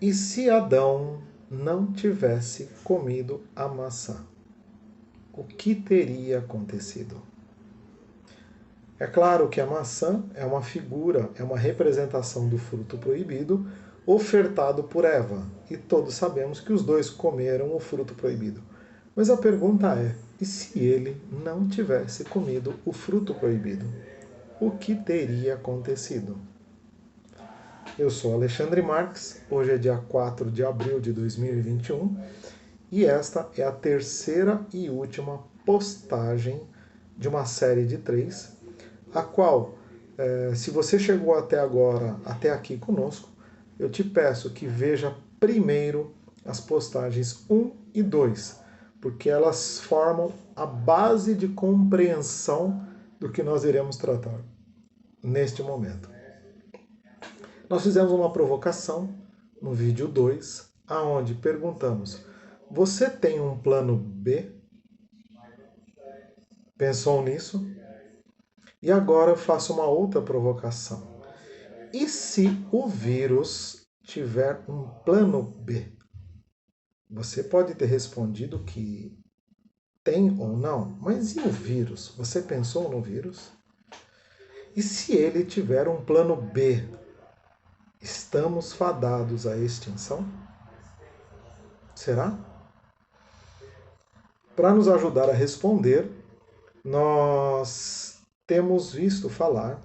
E se Adão não tivesse comido a maçã? O que teria acontecido? É claro que a maçã é uma figura, é uma representação do fruto proibido ofertado por Eva. E todos sabemos que os dois comeram o fruto proibido. Mas a pergunta é: e se ele não tivesse comido o fruto proibido? O que teria acontecido? Eu sou Alexandre Marques, hoje é dia 4 de abril de 2021 e esta é a terceira e última postagem de uma série de 3, a qual, se você chegou até agora, até aqui conosco, eu te peço que veja primeiro as postagens 1 e 2, porque elas formam a base de compreensão do que nós iremos tratar neste momento. Nós fizemos uma provocação no vídeo 2, aonde perguntamos: você tem um plano B? Pensou nisso? E agora eu faço uma outra provocação. E se o vírus tiver um plano B? Você pode ter respondido que tem ou não, mas e o vírus? Você pensou no vírus? E se ele tiver um plano B? Estamos fadados à extinção? Será? Para nos ajudar a responder, nós temos visto falar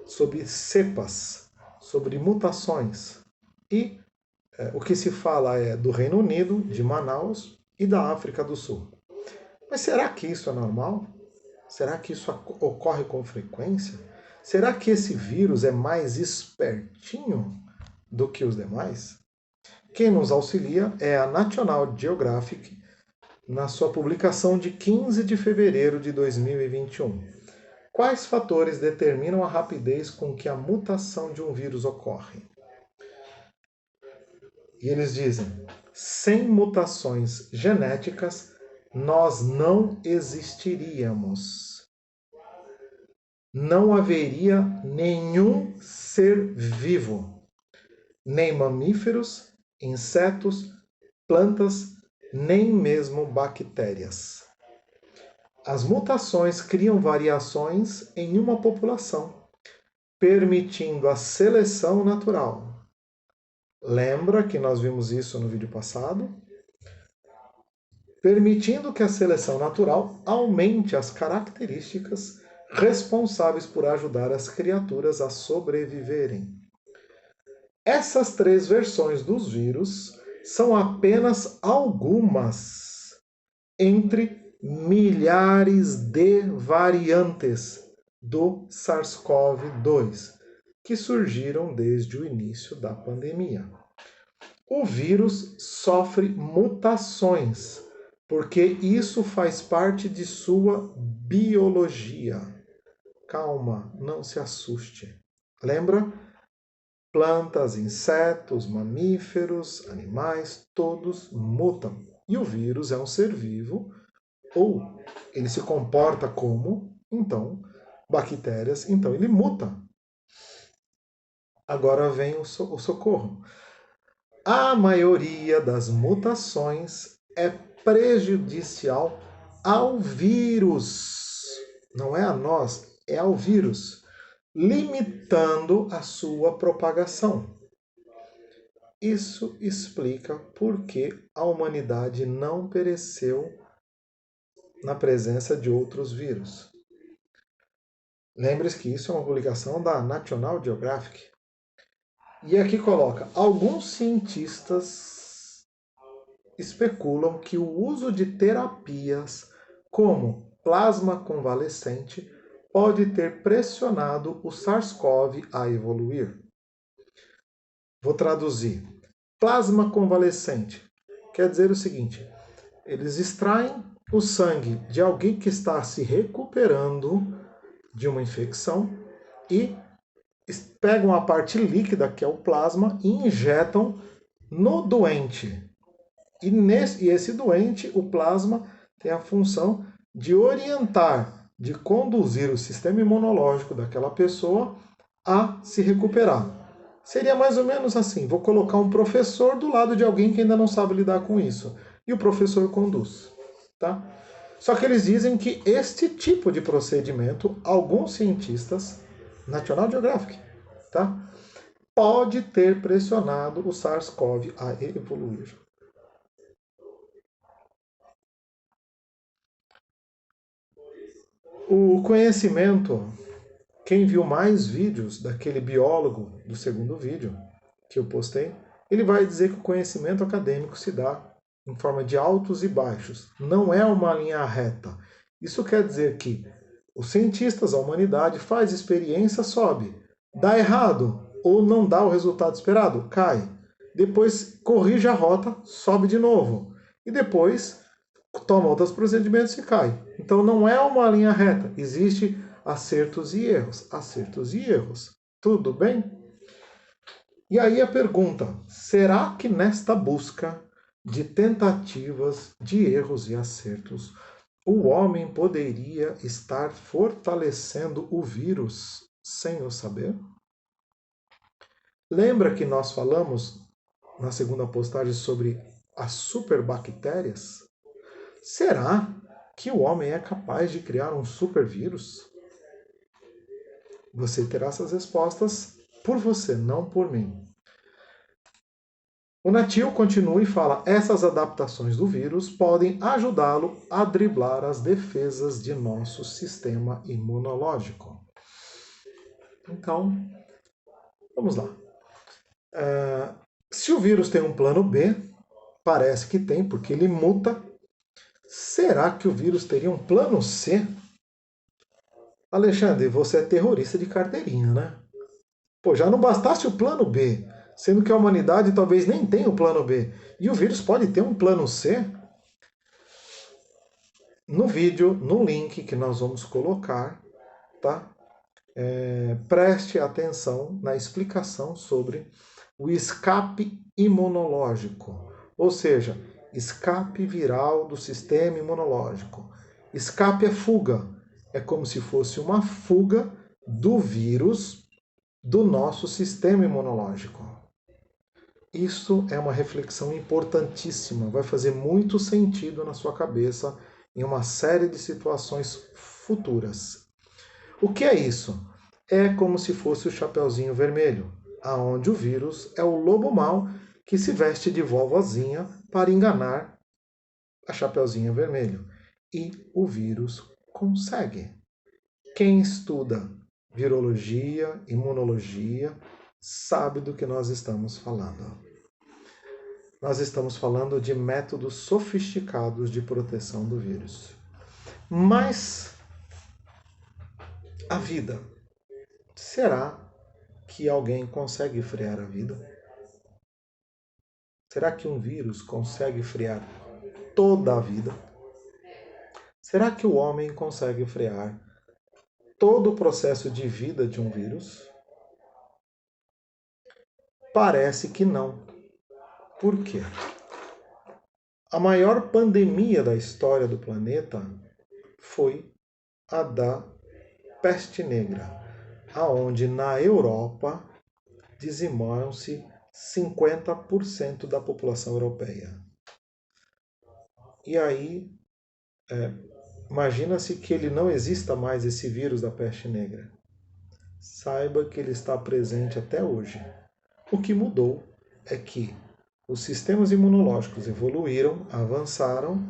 sobre cepas, sobre mutações. E o que se fala é do Reino Unido, de Manaus e da África do Sul. Mas será que isso é normal? Será que isso ocorre com frequência? Será que esse vírus é mais espertinho do que os demais? Quem nos auxilia é a National Geographic, na sua publicação de 15 de fevereiro de 2021. Quais fatores determinam a rapidez com que a mutação de um vírus ocorre? E eles dizem: sem mutações genéticas, nós não existiríamos. Não haveria nenhum ser vivo, nem mamíferos, insetos, plantas, nem mesmo bactérias. As mutações criam variações em uma população, permitindo a seleção natural. Lembra que nós vimos isso no vídeo passado? Permitindo que a seleção natural aumente as características responsáveis por ajudar as criaturas a sobreviverem. Essas 3 versões dos vírus são apenas algumas entre milhares de variantes do SARS-CoV-2 que surgiram desde o início da pandemia. O vírus sofre mutações, porque isso faz parte de sua biologia. Calma, não se assuste. Lembra? Plantas, insetos, mamíferos, animais, todos mutam. E o vírus é um ser vivo, ou ele se comporta como, então, bactérias, então ele muta. Agora vem o socorro. A maioria das mutações é prejudicial ao vírus. Não é a nós, é ao vírus, limitando a sua propagação. Isso explica por que a humanidade não pereceu na presença de outros vírus. Lembre-se que isso é uma publicação da National Geographic. E aqui coloca: alguns cientistas especulam que o uso de terapias como plasma convalescente pode ter pressionado o SARS-CoV a evoluir. Vou traduzir. Plasma convalescente quer dizer o seguinte: eles extraem o sangue de alguém que está se recuperando de uma infecção e pegam a parte líquida, que é o plasma, e injetam no doente. E esse doente, o plasma, tem a função de orientar, de conduzir o sistema imunológico daquela pessoa a se recuperar. Seria mais ou menos assim: vou colocar um professor do lado de alguém que ainda não sabe lidar com isso. E o professor conduz. Tá? Só que eles dizem que este tipo de procedimento, alguns cientistas, National Geographic, tá? Pode ter pressionado o SARS-CoV a evoluir. O conhecimento, quem viu mais vídeos daquele biólogo do segundo vídeo que eu postei, ele vai dizer que o conhecimento acadêmico se dá em forma de altos e baixos. Não é uma linha reta. Isso quer dizer que os cientistas, a humanidade, faz experiência, sobe. Dá errado ou não dá o resultado esperado, cai. Depois corrige a rota, sobe de novo. E depois toma outros procedimentos e cai. Então não é uma linha reta. Existe acertos e erros. Acertos e erros. Tudo bem? E aí a pergunta: será que nesta busca de tentativas, de erros e acertos, o homem poderia estar fortalecendo o vírus sem o saber? Lembra que nós falamos na segunda postagem sobre as superbactérias? Será que o homem é capaz de criar um supervírus? Você terá essas respostas por você, não por mim. O Natil continua e fala: essas adaptações do vírus podem ajudá-lo a driblar as defesas de nosso sistema imunológico. Então, vamos lá. Se o vírus tem um plano B, parece que tem, porque ele muta. Será que o vírus teria um plano C? Alexandre, você é terrorista de carteirinha, né? Pô, já não bastasse o plano B, sendo que a humanidade talvez nem tenha o plano B. E o vírus pode ter um plano C? No vídeo, no link que nós vamos colocar, tá? Preste atenção na explicação sobre o escape imunológico, ou seja, escape viral do sistema imunológico. Escape é fuga, é como se fosse uma fuga do vírus do nosso sistema imunológico. Isso é uma reflexão importantíssima, vai fazer muito sentido na sua cabeça em uma série de situações futuras. O que é isso? É como se fosse o Chapeuzinho Vermelho, aonde o vírus é o lobo mau que se veste de vovozinha para enganar a Chapeuzinho Vermelho. E o vírus consegue. Quem estuda virologia, imunologia, sabe do que nós estamos falando. Nós estamos falando de métodos sofisticados de proteção do vírus. Mas a vida, será que alguém consegue frear a vida? Será que um vírus consegue frear toda a vida? Será que o homem consegue frear todo o processo de vida de um vírus? Parece que não. Por quê? A maior pandemia da história do planeta foi a da peste negra, aonde na Europa dizimaram-se 50% da população europeia. E aí, imagina-se que ele não exista mais, esse vírus da peste negra. Saiba que ele está presente até hoje. O que mudou é que os sistemas imunológicos evoluíram, avançaram,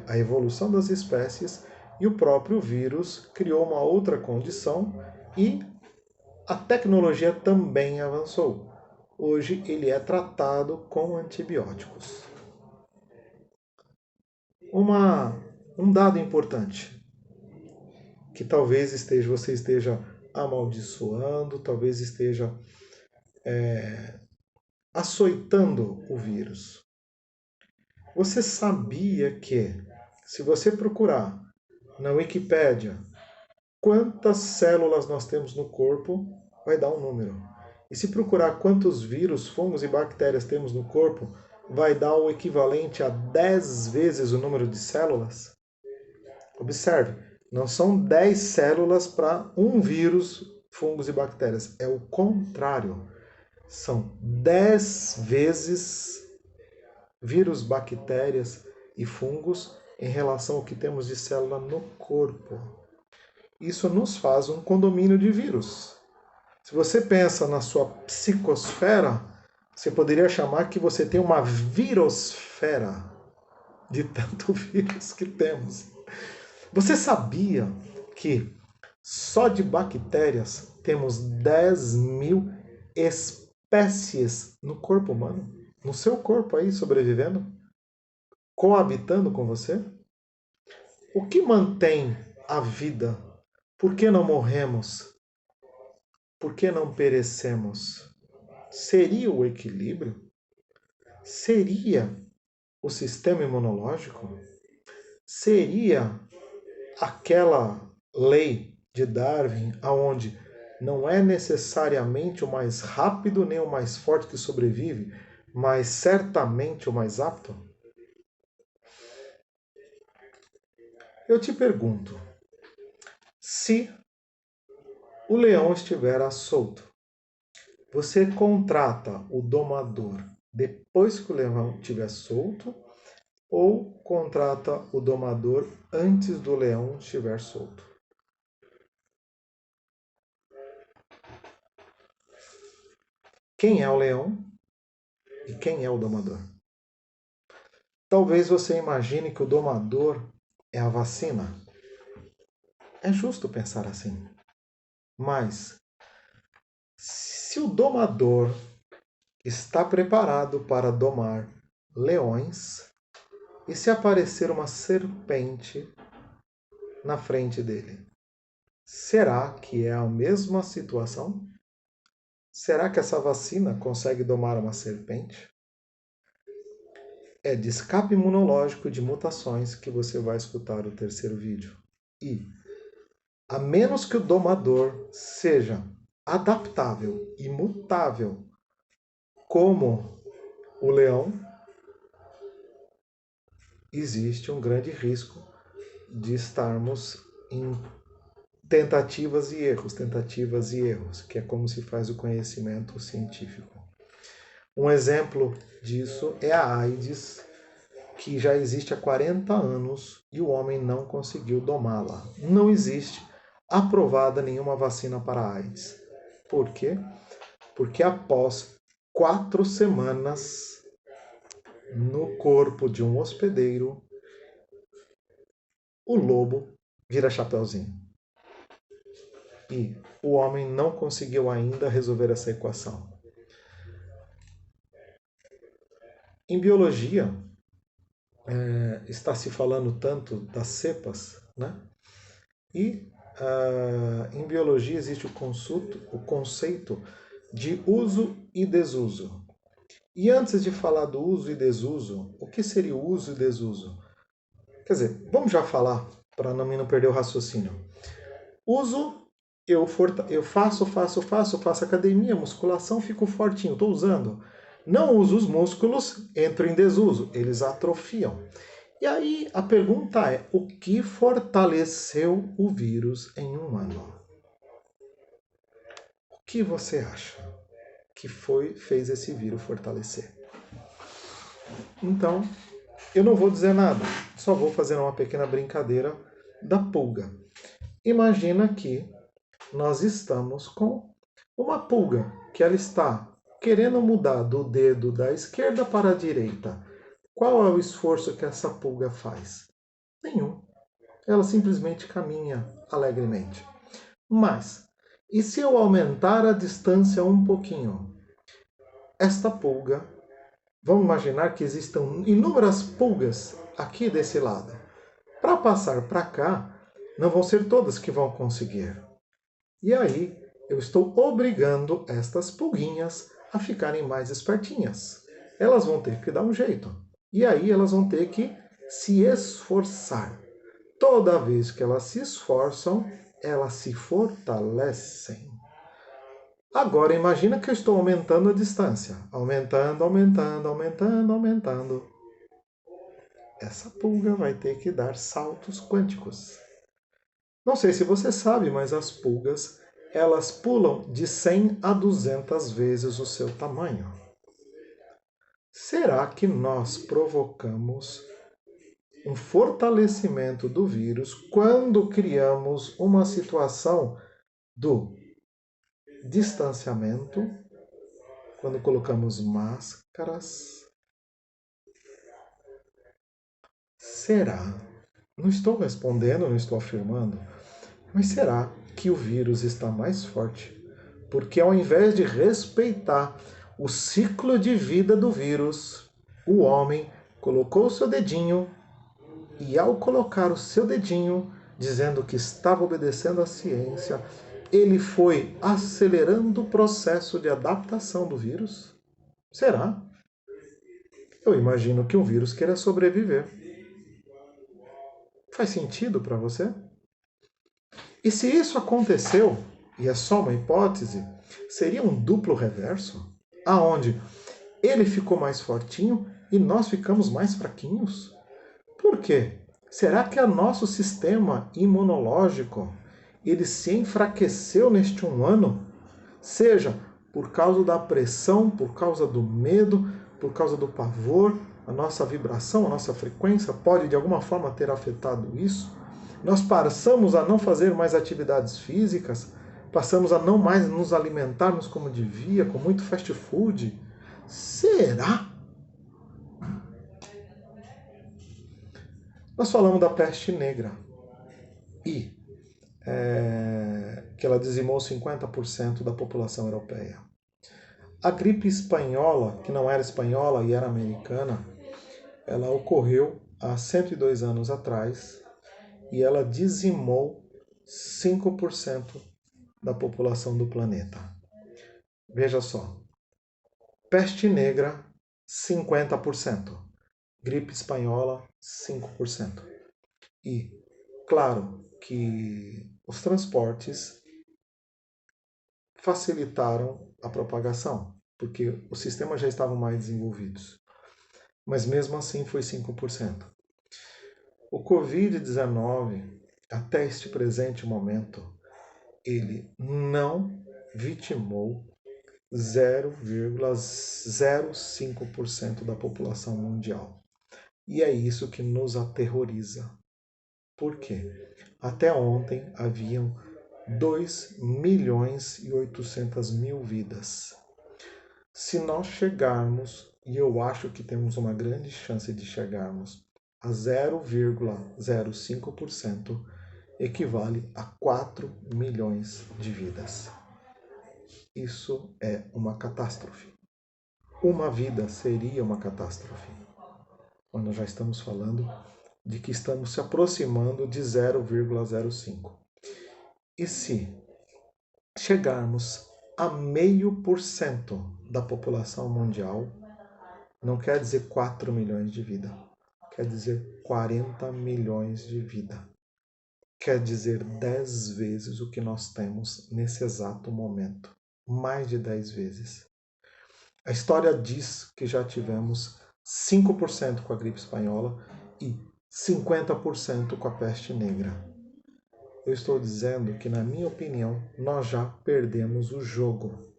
a evolução das espécies, e o próprio vírus criou uma outra condição e a tecnologia também avançou. Hoje ele é tratado com antibióticos. Um dado importante, que talvez você esteja amaldiçoando, talvez esteja açoitando o vírus. Você sabia que, se você procurar na Wikipédia quantas células nós temos no corpo, vai dar um número. E se procurar quantos vírus, fungos e bactérias temos no corpo, vai dar o equivalente a 10 vezes o número de células? Observe, não são 10 células para um vírus, fungos e bactérias. É o contrário. são 10 vezes vírus, bactérias e fungos em relação ao que temos de célula no corpo. Isso nos faz um condomínio de vírus. Se você pensa na sua psicosfera, você poderia chamar que você tem uma virosfera de tanto vírus que temos. Você sabia que só de bactérias temos 10.000 espécies no corpo humano? No seu corpo aí, sobrevivendo? Coabitando com você? O que mantém a vida? Por que não morremos? Por que não perecemos? Seria o equilíbrio? Seria o sistema imunológico? Seria aquela lei de Darwin aonde não é necessariamente o mais rápido nem o mais forte que sobrevive, mas certamente o mais apto? Eu te pergunto, se o leão estiver solto, você contrata o domador depois que o leão estiver solto ou contrata o domador antes do leão estiver solto? Quem é o leão e quem é o domador? Talvez você imagine que o domador é a vacina. É justo pensar assim. Mas, se o domador está preparado para domar leões, e se aparecer uma serpente na frente dele, será que é a mesma situação? Será que essa vacina consegue domar uma serpente? É de escape imunológico de mutações que você vai escutar o terceiro vídeo. E, a menos que o domador seja adaptável e mutável como o leão, existe um grande risco de estarmos em tentativas e erros, que é como se faz o conhecimento científico. Um exemplo disso é a AIDS, que já existe há 40 anos e o homem não conseguiu domá-la. Não existe aprovada nenhuma vacina para a AIDS. Por quê? Porque após 4 semanas no corpo de um hospedeiro, o lobo vira chapeuzinho. E o homem não conseguiu ainda resolver essa equação. Em biologia, está se falando tanto das cepas, né? E em biologia existe o conceito de uso e desuso. E antes de falar do uso e desuso, o que seria o uso e desuso? Quer dizer, vamos já falar, para não perder o raciocínio. Uso, eu faço academia, musculação, fico fortinho, estou usando. Não uso os músculos, entro em desuso, eles atrofiam. E aí a pergunta é, o que fortaleceu o vírus em um ano? O que você acha que fez esse vírus fortalecer? Então, eu não vou dizer nada, só vou fazer uma pequena brincadeira da pulga. Imagina que nós estamos com uma pulga, que ela está querendo mudar do dedo da esquerda para a direita. Qual é o esforço que essa pulga faz? Nenhum. Ela simplesmente caminha alegremente. Mas, e se eu aumentar a distância um pouquinho? Esta pulga, vamos imaginar que existam inúmeras pulgas aqui desse lado. Para passar para cá, não vão ser todas que vão conseguir. E aí, eu estou obrigando estas pulguinhas a ficarem mais espertinhas. Elas vão ter que dar um jeito. E aí elas vão ter que se esforçar. Toda vez que elas se esforçam, elas se fortalecem. Agora imagina que eu estou aumentando a distância. Aumentando. Essa pulga vai ter que dar saltos quânticos. Não sei se você sabe, mas as pulgas, elas pulam de 100 a 200 vezes o seu tamanho. Será que nós provocamos um fortalecimento do vírus quando criamos uma situação do distanciamento, quando colocamos máscaras? Será? Não estou respondendo, não estou afirmando, mas será que o vírus está mais forte? Porque ao invés de respeitar o ciclo de vida do vírus, o homem colocou o seu dedinho e ao colocar o seu dedinho, dizendo que estava obedecendo à ciência, ele foi acelerando o processo de adaptação do vírus? Será? Eu imagino que um vírus queira sobreviver. Faz sentido para você? E se isso aconteceu, e é só uma hipótese, seria um duplo reverso? Aonde ele ficou mais fortinho e nós ficamos mais fraquinhos? Por quê? Será que o nosso sistema imunológico ele se enfraqueceu neste um ano? Seja por causa da pressão, por causa do medo, por causa do pavor, a nossa vibração, a nossa frequência pode de alguma forma ter afetado isso? Nós passamos a não fazer mais atividades físicas, passamos a não mais nos alimentarmos como devia, com muito fast food. Será? Nós falamos da peste negra e que ela dizimou 50% da população europeia. A gripe espanhola, que não era espanhola e era americana, ela ocorreu há 102 anos atrás e ela dizimou 5% da população do planeta. Veja só, peste negra, 50%, gripe espanhola, 5%. E, claro, que os transportes facilitaram a propagação, porque os sistemas já estavam mais desenvolvidos. Mas mesmo assim foi 5%. O Covid-19, até este presente momento, ele não vitimou 0,05% da população mundial. E é isso que nos aterroriza. Por quê? Até ontem haviam 2.800.000 vidas. Se nós chegarmos, e eu acho que temos uma grande chance de chegarmos, a 0,05%, equivale a 4 milhões de vidas. Isso é uma catástrofe. Uma vida seria uma catástrofe. Quando já estamos falando de que estamos se aproximando de 0,05. E se chegarmos a 0,5% da população mundial, não quer dizer 4 milhões de vida, quer dizer 40 milhões de vida. Quer dizer 10 vezes o que nós temos nesse exato momento. Mais de 10 vezes. A história diz que já tivemos 5% com a gripe espanhola e 50% com a peste negra. Eu estou dizendo que, na minha opinião, nós já perdemos o jogo.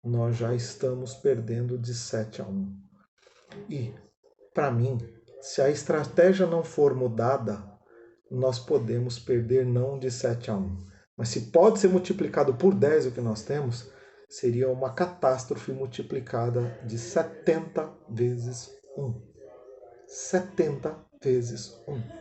Nós já estamos perdendo de 7-1. E, para mim, se a estratégia não for mudada, nós podemos perder não de 7-1. Mas se pode ser multiplicado por 10 o que nós temos, seria uma catástrofe multiplicada de 70 vezes 1. 70 vezes 1.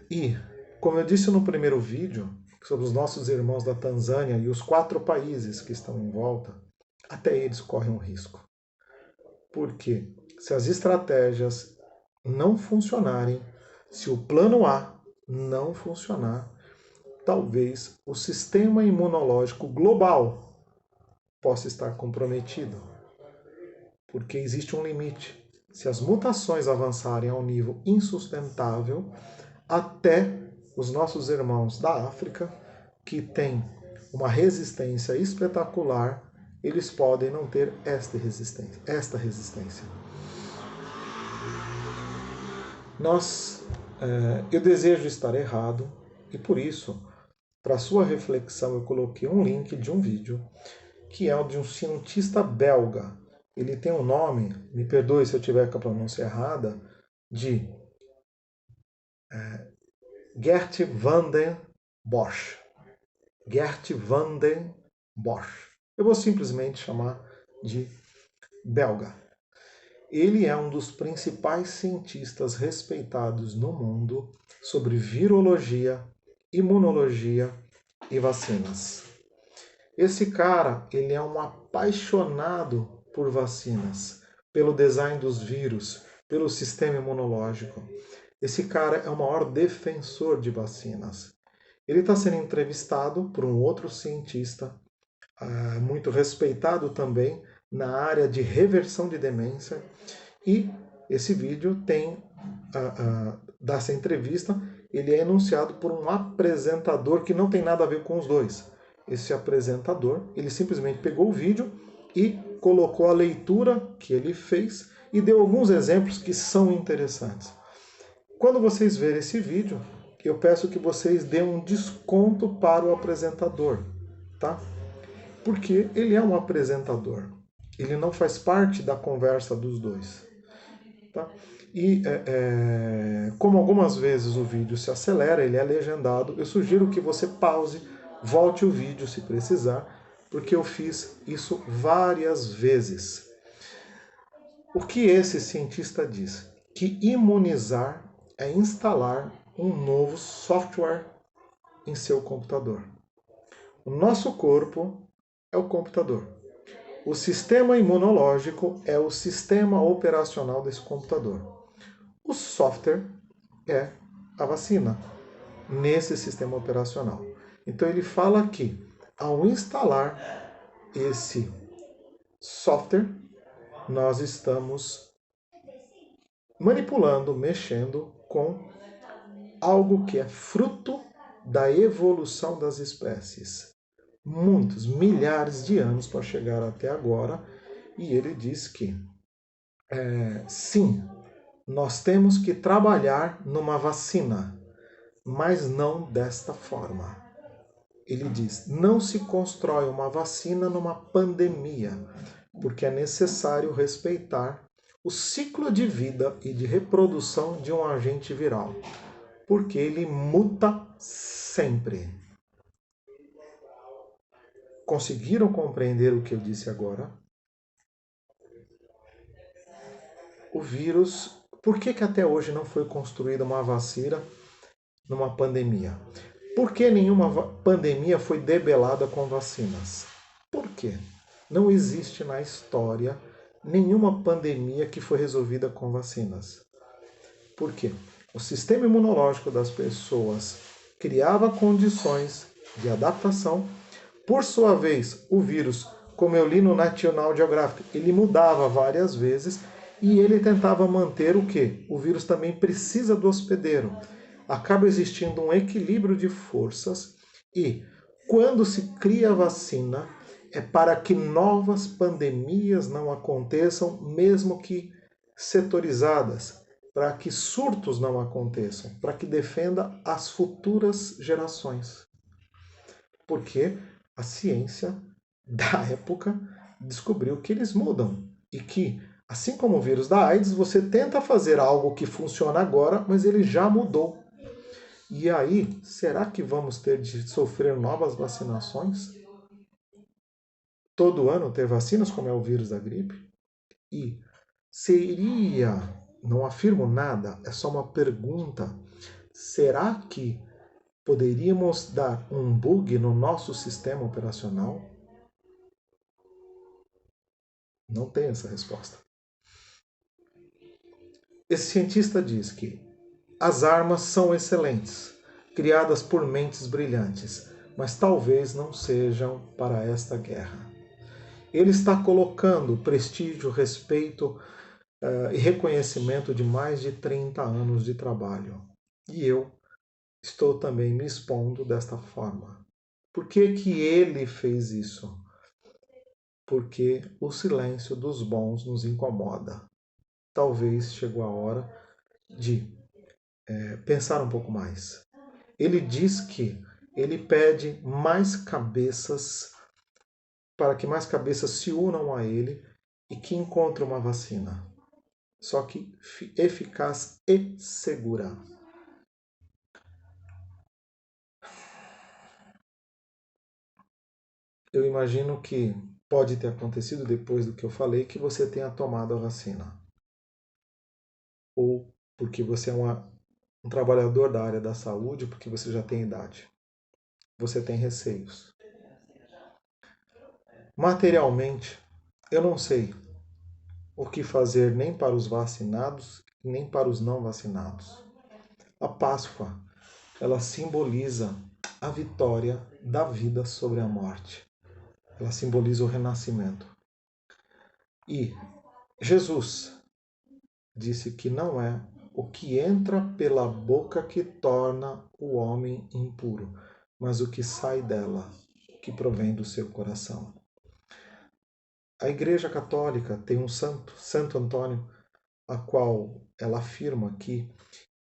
E, como eu disse no primeiro vídeo, sobre os nossos irmãos da Tanzânia e os 4 países que estão em volta, até eles correm um risco. Porque se as estratégias não funcionarem, se o plano A não funcionar, talvez o sistema imunológico global possa estar comprometido. Porque existe um limite. Se as mutações avançarem a um nível insustentável, até os nossos irmãos da África, que têm uma resistência espetacular, eles podem não ter esta resistência. Eu desejo estar errado e por isso Para sua reflexão, eu coloquei um link de um vídeo que é o de um cientista belga. Ele tem um nome, me perdoe se eu tiver com a pronúncia errada, de Gert van den Bosch. Gert van den Bosch. Eu vou simplesmente chamar de belga. Ele é um dos principais cientistas respeitados no mundo sobre virologia, imunologia e vacinas. Esse cara, ele é um apaixonado por vacinas, pelo design dos vírus, pelo sistema imunológico. Esse cara é o maior defensor de vacinas. Ele está sendo entrevistado por um outro cientista, muito respeitado também na área de reversão de demência. E esse vídeo tem, dessa entrevista, ele é enunciado por um apresentador que não tem nada a ver com os dois. Esse apresentador, ele simplesmente pegou o vídeo e colocou a leitura que ele fez e deu alguns exemplos que são interessantes. Quando vocês verem esse vídeo, eu peço que vocês dêem um desconto para o apresentador, tá? Porque ele é um apresentador. Ele não faz parte da conversa dos dois. Tá? E como algumas vezes o vídeo se acelera, ele é legendado, eu sugiro que você pause, volte o vídeo se precisar, porque eu fiz isso várias vezes. O que esse cientista diz? Que imunizar é instalar um novo software em seu computador. O nosso corpo é o computador. O sistema imunológico é o sistema operacional desse computador. O software é a vacina nesse sistema operacional. Então ele fala que ao instalar esse software, nós estamos manipulando, mexendo com algo que é fruto da evolução das espécies. Muitos, milhares de anos para chegar até agora, e ele diz que sim, nós temos que trabalhar numa vacina, mas não desta forma. Ele diz, não se constrói uma vacina numa pandemia, porque é necessário respeitar o ciclo de vida e de reprodução de um agente viral, porque ele muta sempre. Conseguiram compreender o que eu disse agora? O vírus, por que até hoje não foi construída uma vacina numa pandemia? Por que nenhuma pandemia foi debelada com vacinas? Por quê? Não existe na história nenhuma pandemia que foi resolvida com vacinas. Por quê? O sistema imunológico das pessoas criava condições de adaptação. Por sua vez, o vírus, como eu li no National Geographic, ele mudava várias vezes e ele tentava manter o quê? O vírus também precisa do hospedeiro. Acaba existindo um equilíbrio de forças e quando se cria a vacina é para que novas pandemias não aconteçam, mesmo que setorizadas, para que surtos não aconteçam, para que defenda as futuras gerações. Porque a ciência da época descobriu que eles mudam e que, assim como o vírus da AIDS, você tenta fazer algo que funciona agora, mas ele já mudou. E aí, será que vamos ter de sofrer novas vacinações? Todo ano ter vacinas, como é o vírus da gripe? E seria, não afirmo nada, é só uma pergunta, será que poderíamos dar um bug no nosso sistema operacional? Não tem essa resposta. Esse cientista diz que as armas são excelentes, criadas por mentes brilhantes, mas talvez não sejam para esta guerra. Ele está colocando prestígio, respeito e reconhecimento de mais de 30 anos de trabalho. E eu estou também me expondo desta forma. Por que que ele fez isso? Porque o silêncio dos bons nos incomoda. Talvez chegou a hora de pensar um pouco mais. Ele diz que ele pede mais cabeças, para que mais cabeças se unam a ele e que encontrem uma vacina. Só que eficaz e segura. Eu imagino que pode ter acontecido depois do que eu falei, que você tenha tomado a vacina. Ou porque você é um trabalhador da área da saúde, porque você já tem idade. Você tem receios. Materialmente, eu não sei o que fazer nem para os vacinados nem para os não vacinados. A Páscoa, ela simboliza a vitória da vida sobre a morte. Ela simboliza o renascimento. E Jesus disse que não é o que entra pela boca que torna o homem impuro, mas o que sai dela, que provém do seu coração. A Igreja Católica tem um santo, Santo Antônio, a qual ela afirma que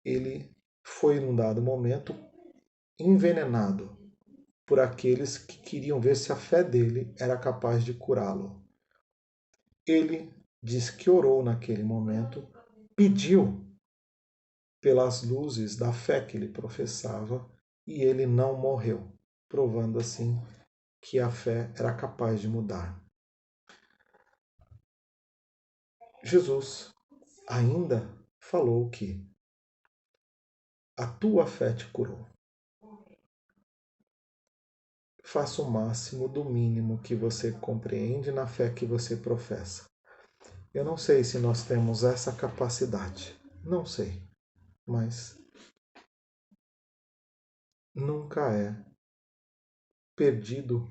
ele foi, num dado momento, envenenado por aqueles que queriam ver se a fé dele era capaz de curá-lo. Ele diz que orou naquele momento, pediu pelas luzes da fé que ele professava e ele não morreu, provando assim que a fé era capaz de mudar. Jesus ainda falou que a tua fé te curou. Faça o máximo do mínimo que você compreende na fé que você professa. Eu não sei se nós temos essa capacidade. Não sei. Mas nunca é perdido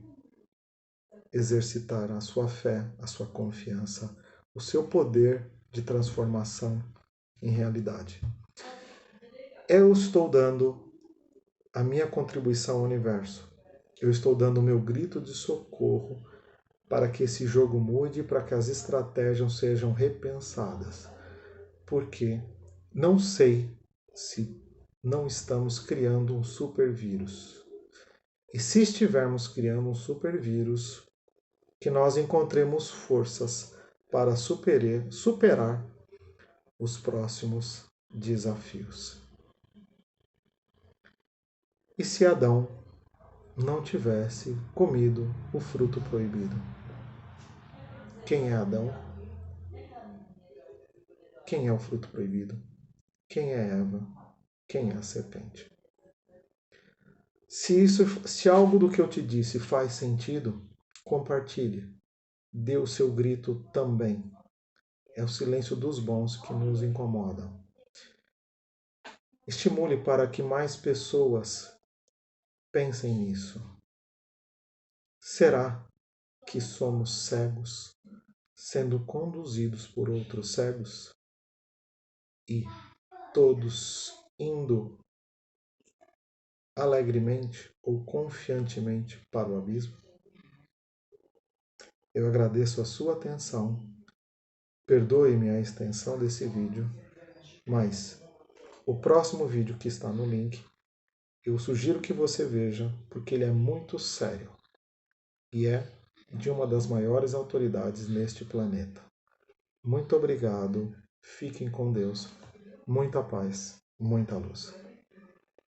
exercitar a sua fé, a sua confiança, o seu poder de transformação em realidade. Eu estou dando a minha contribuição ao universo. Eu estou dando o meu grito de socorro para que esse jogo mude, para que as estratégias sejam repensadas. Porque não sei se não estamos criando um supervírus. E se estivermos criando um supervírus, que nós encontremos forças para superar os próximos desafios. E se Adão não tivesse comido o fruto proibido? Quem é Adão? Quem é o fruto proibido? Quem é Eva? Quem é a serpente? Se algo do que eu te disse faz sentido, compartilhe. Dê o seu grito também. É o silêncio dos bons que nos incomoda. Estimule para que mais pessoas pensem nisso. Será que somos cegos, sendo conduzidos por outros cegos? E todos indo alegremente ou confiantemente para o abismo? Eu agradeço a sua atenção. Perdoe-me a extensão desse vídeo, mas o próximo vídeo que está no link, eu sugiro que você veja, porque ele é muito sério e é de uma das maiores autoridades neste planeta. Muito obrigado, fiquem com Deus, muita paz, muita luz.